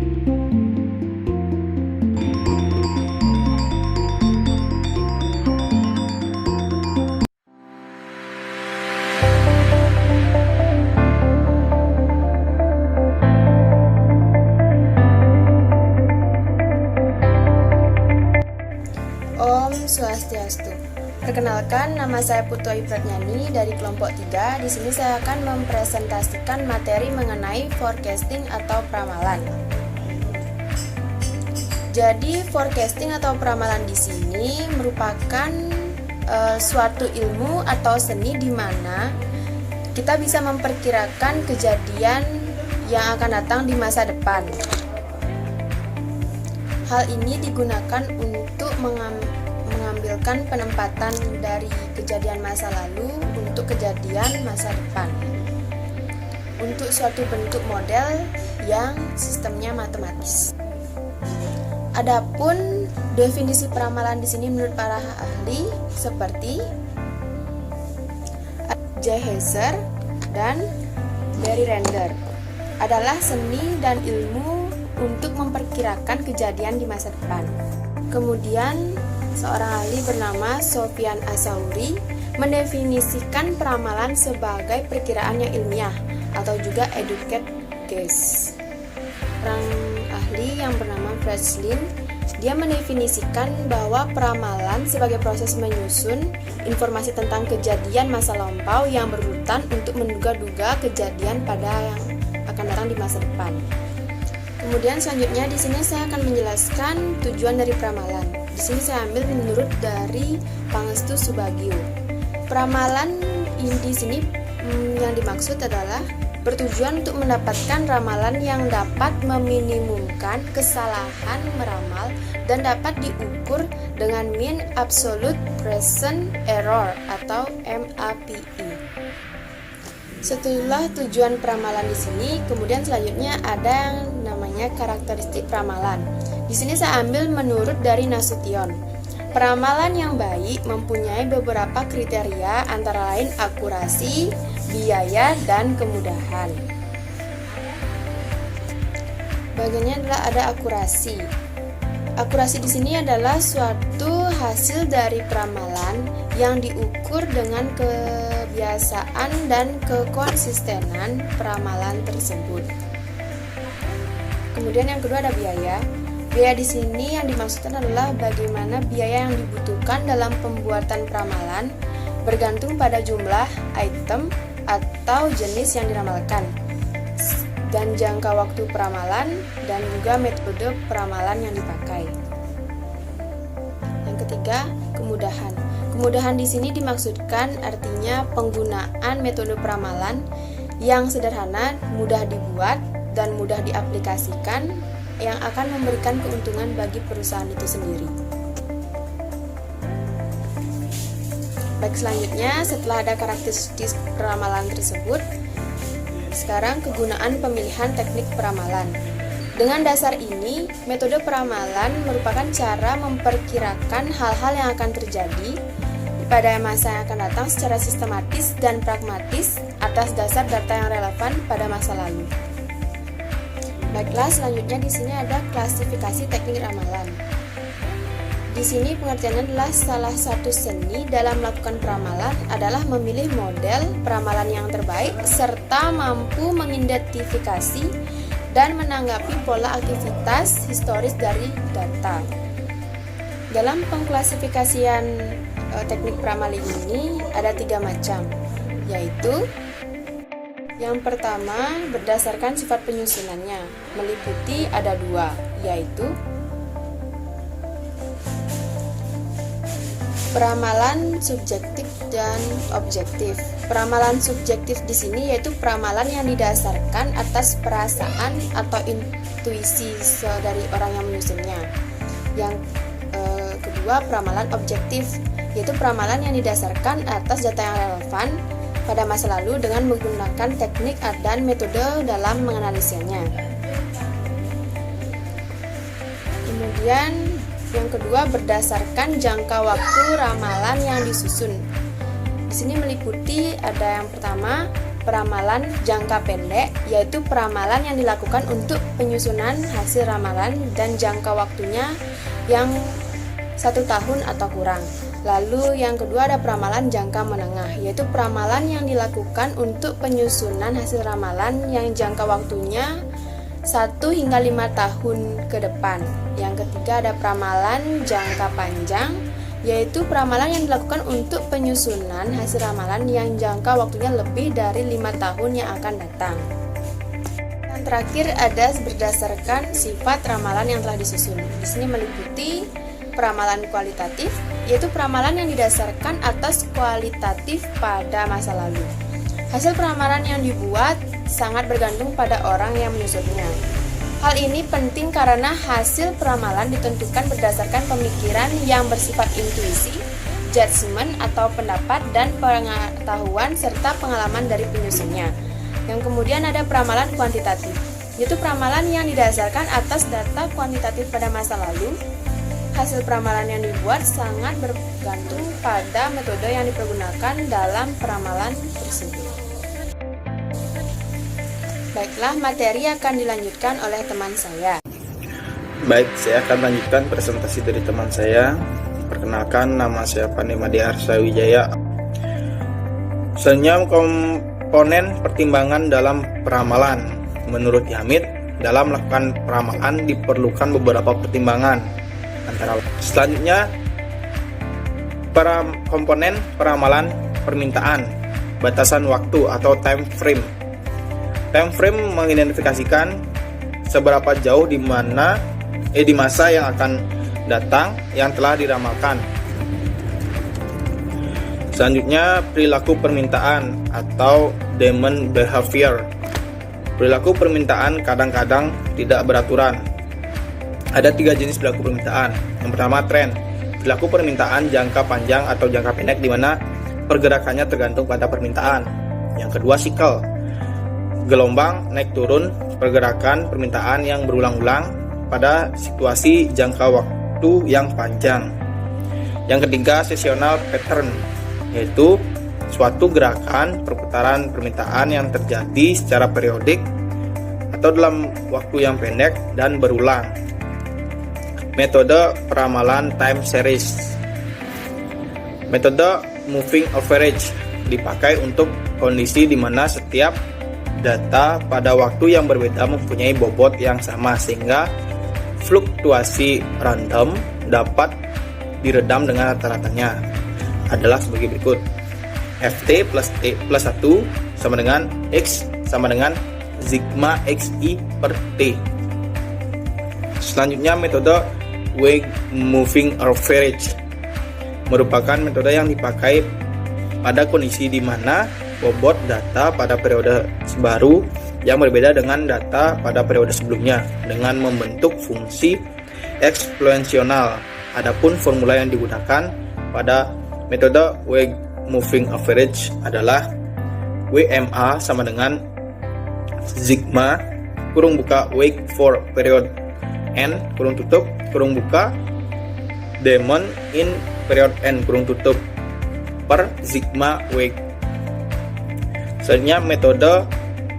Om Swastiastu. Perkenalkan, nama saya Putu Ayu Pratnyani dari kelompok 3. Di sini saya akan mempresentasikan materi mengenai forecasting atau peramalan. Jadi, forecasting atau peramalan di sini merupakan suatu ilmu atau seni di mana kita bisa memperkirakan kejadian yang akan datang di masa depan. Hal ini digunakan untuk mengambilkan penempatan dari kejadian masa lalu untuk kejadian masa depan untuk suatu bentuk model yang sistemnya matematis. Adapun definisi peramalan di sini menurut para ahli seperti J. Heiser dan Barry Render adalah seni dan ilmu untuk memperkirakan kejadian di masa depan. Kemudian, seorang ahli bernama Sofyan Asauri mendefinisikan peramalan sebagai perkiraan yang ilmiah atau juga educated guess. Orang ahli yang bernama Fredslin, dia mendefinisikan bahwa peramalan sebagai proses menyusun informasi tentang kejadian masa lampau yang berurutan untuk menduga-duga kejadian pada yang akan datang di masa depan. Kemudian selanjutnya di sini saya akan menjelaskan tujuan dari peramalan. Di sini saya ambil menurut dari Pangestu Subagio. Peramalan di sini yang dimaksud adalah bertujuan untuk mendapatkan ramalan yang dapat meminimumkan kesalahan meramal dan dapat diukur dengan mean absolute present error atau MAPE. Setelah tujuan peramalan di sini, kemudian selanjutnya ada yang namanya karakteristik peramalan. Di sini saya ambil menurut dari Nasution. Peramalan yang baik mempunyai beberapa kriteria antara lain akurasi, biaya, dan kemudahan. Bagiannya adalah ada akurasi. Akurasi di sini adalah suatu hasil dari peramalan yang diukur dengan kebiasaan dan kekonsistenan peramalan tersebut. Kemudian yang kedua ada biaya. Biaya di sini yang dimaksudkan adalah bagaimana biaya yang dibutuhkan dalam pembuatan peramalan bergantung pada jumlah item atau jenis yang diramalkan dan jangka waktu peramalan dan juga metode peramalan yang dipakai. Yang ketiga, kemudahan. Kemudahan di sini dimaksudkan artinya penggunaan metode peramalan yang sederhana, mudah dibuat dan mudah diaplikasikan yang akan memberikan keuntungan bagi perusahaan itu sendiri. Baik, selanjutnya setelah ada karakteristik peramalan tersebut, sekarang kegunaan pemilihan teknik peramalan. Dengan dasar ini, metode peramalan merupakan cara memperkirakan hal-hal yang akan terjadi pada masa yang akan datang secara sistematis dan pragmatis atas dasar data yang relevan pada masa lalu. Baiklah, selanjutnya di sini ada klasifikasi teknik ramalan. Di sini pengertiannya adalah salah satu seni dalam melakukan peramalan adalah memilih model peramalan yang terbaik serta mampu mengidentifikasi dan menanggapi pola aktivitas historis dari data. Dalam pengklasifikasian teknik peramalan ini ada 3 macam, yaitu yang pertama berdasarkan sifat penyusunannya, meliputi ada 2, yaitu peramalan subjektif dan objektif. Peramalan subjektif di sini yaitu peramalan yang didasarkan atas perasaan atau intuisi dari orang yang menyusunnya. Yang kedua, peramalan objektif, yaitu peramalan yang didasarkan atas data yang relevan pada masa lalu dengan menggunakan teknik dan metode dalam menganalisanya. Kemudian yang kedua, berdasarkan jangka waktu ramalan yang disusun. Di sini meliputi ada yang pertama peramalan jangka pendek, yaitu peramalan yang dilakukan untuk penyusunan hasil ramalan dan jangka waktunya yang 1 tahun atau kurang. Lalu yang kedua ada peramalan jangka menengah, yaitu peramalan yang dilakukan untuk penyusunan hasil ramalan yang jangka waktunya 1 hingga 5 tahun ke depan. Yang ketiga ada peramalan jangka panjang, yaitu peramalan yang dilakukan untuk penyusunan hasil ramalan yang jangka waktunya lebih dari 5 tahun yang akan datang. Yang terakhir ada berdasarkan sifat ramalan yang telah disusun. Di sini meliputi peramalan kualitatif, yaitu peramalan yang didasarkan atas kualitatif pada masa lalu. Hasil peramalan yang dibuat sangat bergantung pada orang yang menyusunnya. Hal ini penting karena hasil peramalan ditentukan berdasarkan pemikiran yang bersifat intuisi, judgement atau pendapat, dan pengetahuan serta pengalaman dari penyusunnya. Yang kemudian ada peramalan kuantitatif, yaitu peramalan yang didasarkan atas data kuantitatif pada masa lalu. Hasil peramalan yang dibuat sangat bergantung pada metode yang dipergunakan dalam peramalan tersebut. Baiklah, materi akan dilanjutkan oleh teman saya. Baik, saya akan lanjutkan presentasi dari teman saya. Perkenalkan, nama saya Pandey Arsa Wijaya. Selanjutnya, komponen pertimbangan dalam peramalan. Menurut Hamid, dalam melakukan peramalan diperlukan beberapa pertimbangan. Selanjutnya, komponen peramalan permintaan, batasan waktu atau time frame. Time frame mengidentifikasikan seberapa jauh di masa yang akan datang yang telah diramalkan. Selanjutnya, perilaku permintaan atau demand behavior. Perilaku permintaan kadang-kadang tidak beraturan. Ada 3 jenis perilaku permintaan. Yang pertama, tren. Perilaku permintaan jangka panjang atau jangka pendek di mana pergerakannya tergantung pada permintaan. Yang kedua, cycle. Gelombang naik turun pergerakan permintaan yang berulang-ulang pada situasi jangka waktu yang panjang. Yang ketiga, seasonal pattern, yaitu suatu gerakan perputaran permintaan yang terjadi secara periodik atau dalam waktu yang pendek dan berulang. Metode peramalan time series. Metode moving average dipakai untuk kondisi di mana setiap data pada waktu yang berbeda mempunyai bobot yang sama sehingga fluktuasi random dapat diredam dengan rata-ratanya. Adalah sebagai berikut. Ft plus T plus 1 sama dengan X sama dengan sigma XI per T. Selanjutnya, metode weight moving average merupakan metode yang dipakai pada kondisi di mana bobot data pada periode baru yang berbeda dengan data pada periode sebelumnya dengan membentuk fungsi eksponensial. Adapun formula yang digunakan pada metode weight moving average adalah WMA sama dengan sigma kurung buka weight for period N kurung tutup kurung buka demand in period N kurung tutup per sigma weight. Selanjutnya, metode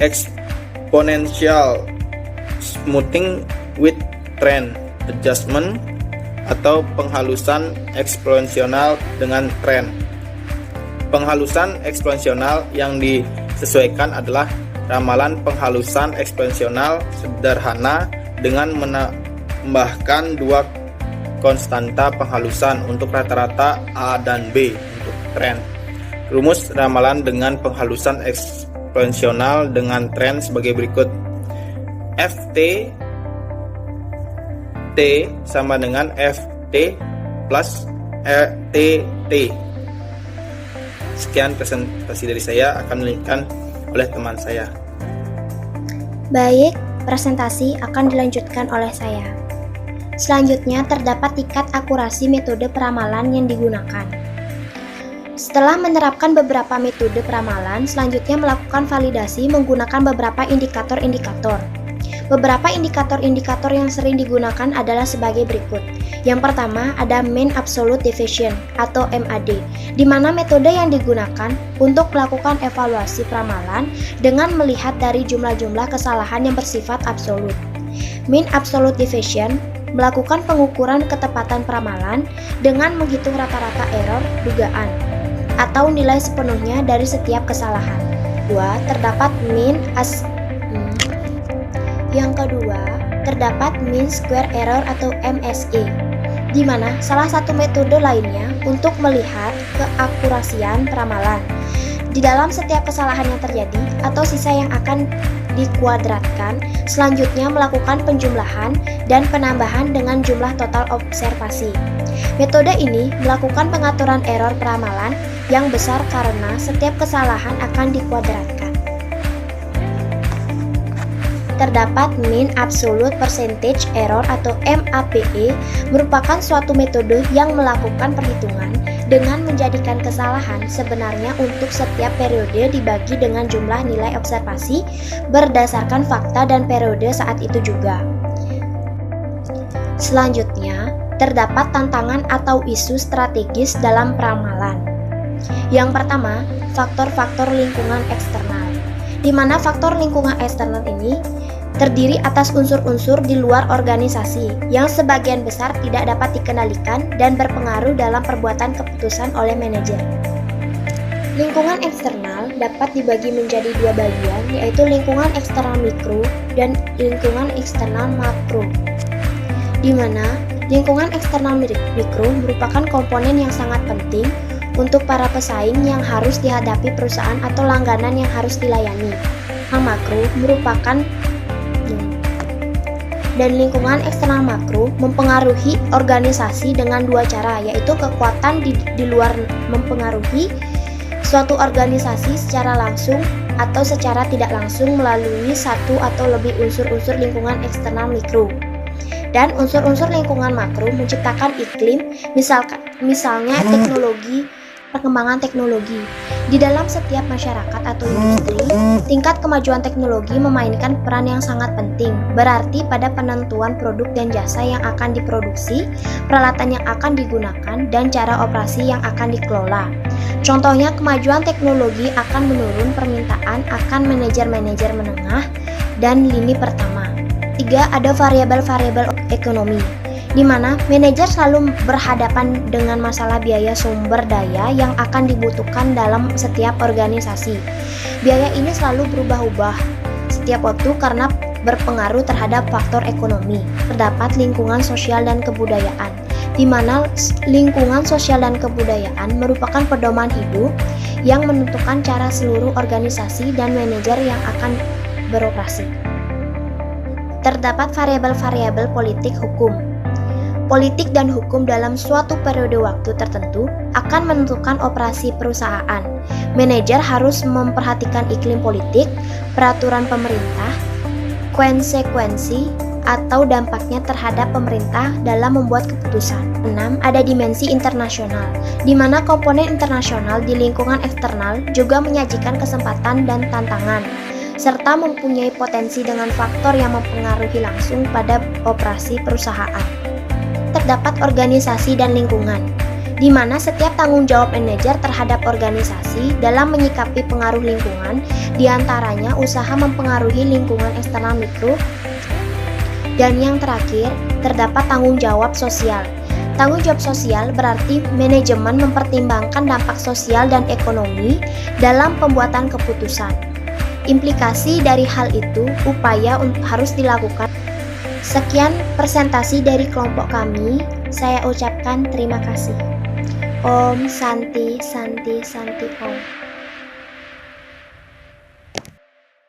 exponential smoothing with trend adjustment atau penghalusan eksponensial dengan tren. Penghalusan eksponensial yang disesuaikan adalah ramalan penghalusan eksponensial sederhana dengan menambahkan 2 konstanta penghalusan untuk rata-rata A dan B untuk tren. Rumus ramalan dengan penghalusan eksponensial dengan tren sebagai berikut. Ft T sama dengan Ft plus TT. Sekian presentasi dari saya, akan dilanjutkan oleh teman saya. Baik, presentasi akan dilanjutkan oleh saya. Selanjutnya, terdapat tingkat akurasi metode peramalan yang digunakan. Setelah menerapkan beberapa metode peramalan, selanjutnya melakukan validasi menggunakan beberapa indikator-indikator. Beberapa indikator-indikator yang sering digunakan adalah sebagai berikut. Yang pertama ada Mean Absolute Deviation atau MAD, di mana metode yang digunakan untuk melakukan evaluasi peramalan dengan melihat dari jumlah-jumlah kesalahan yang bersifat absolut. Mean Absolute Deviation melakukan pengukuran ketepatan peramalan dengan menghitung rata-rata error dugaan atau nilai sepenuhnya dari setiap kesalahan. Terdapat Yang kedua, terdapat Mean Square Error atau MSE, di mana salah satu metode lainnya untuk melihat keakurasian peramalan. Di dalam setiap kesalahan yang terjadi atau sisa yang akan dikuadratkan, selanjutnya melakukan penjumlahan dan penambahan dengan jumlah total observasi. Metode ini melakukan pengaturan error peramalan yang besar karena setiap kesalahan akan dikuadratkan. Terdapat Mean Absolute Percentage Error atau MAPE, merupakan suatu metode yang melakukan perhitungan dengan menjadikan kesalahan sebenarnya untuk setiap periode dibagi dengan jumlah nilai observasi berdasarkan fakta dan periode saat itu juga. Selanjutnya, terdapat tantangan atau isu strategis dalam peramalan. Yang pertama, faktor-faktor lingkungan eksternal, di mana faktor lingkungan eksternal ini terdiri atas unsur-unsur di luar organisasi yang sebagian besar tidak dapat dikendalikan dan berpengaruh dalam perbuatan keputusan oleh manajer. Lingkungan eksternal dapat dibagi menjadi dua bagian, yaitu lingkungan eksternal mikro dan lingkungan eksternal makro, di mana lingkungan eksternal mikro merupakan komponen yang sangat penting untuk para pesaing yang harus dihadapi perusahaan atau langganan yang harus dilayani. Yang makro merupakan dan lingkungan eksternal makro mempengaruhi organisasi dengan dua cara, yaitu kekuatan di luar mempengaruhi suatu organisasi secara langsung atau secara tidak langsung melalui satu atau lebih unsur-unsur lingkungan eksternal mikro. Dan unsur-unsur lingkungan makro menciptakan iklim, misalnya teknologi, perkembangan teknologi. Di dalam setiap masyarakat atau industri, tingkat kemajuan teknologi memainkan peran yang sangat penting, berarti pada penentuan produk dan jasa yang akan diproduksi, peralatan yang akan digunakan, dan cara operasi yang akan dikelola. Contohnya, kemajuan teknologi akan menurun permintaan akan manajer-manajer menengah dan lini pertama. 3. Ada variabel-variabel ekonomi, di mana manajer selalu berhadapan dengan masalah biaya sumber daya yang akan dibutuhkan dalam setiap organisasi. Biaya ini selalu berubah-ubah setiap waktu karena berpengaruh terhadap faktor ekonomi. Terdapat lingkungan sosial dan kebudayaan, di mana lingkungan sosial dan kebudayaan merupakan pedoman hidup yang menentukan cara seluruh organisasi dan manajer yang akan beroperasi. Terdapat variabel-variabel politik hukum. Politik dan hukum dalam suatu periode waktu tertentu akan menentukan operasi perusahaan. Manajer harus memperhatikan iklim politik, peraturan pemerintah, konsekuensi atau dampaknya terhadap pemerintah dalam membuat keputusan. 6. Ada dimensi internasional, di mana komponen internasional di lingkungan eksternal juga menyajikan kesempatan dan tantangan, serta mempunyai potensi dengan faktor yang mempengaruhi langsung pada operasi perusahaan. Terdapat organisasi dan lingkungan, di mana setiap tanggung jawab manajer terhadap organisasi dalam menyikapi pengaruh lingkungan, diantaranya usaha mempengaruhi lingkungan eksternal mikro. Dan yang terakhir, terdapat tanggung jawab sosial. Tanggung jawab sosial berarti manajemen mempertimbangkan dampak sosial dan ekonomi dalam pembuatan keputusan. Implikasi dari hal itu, upaya harus dilakukan. Sekian presentasi dari kelompok kami. Saya ucapkan terima kasih. Om Santi Santi Santi Om.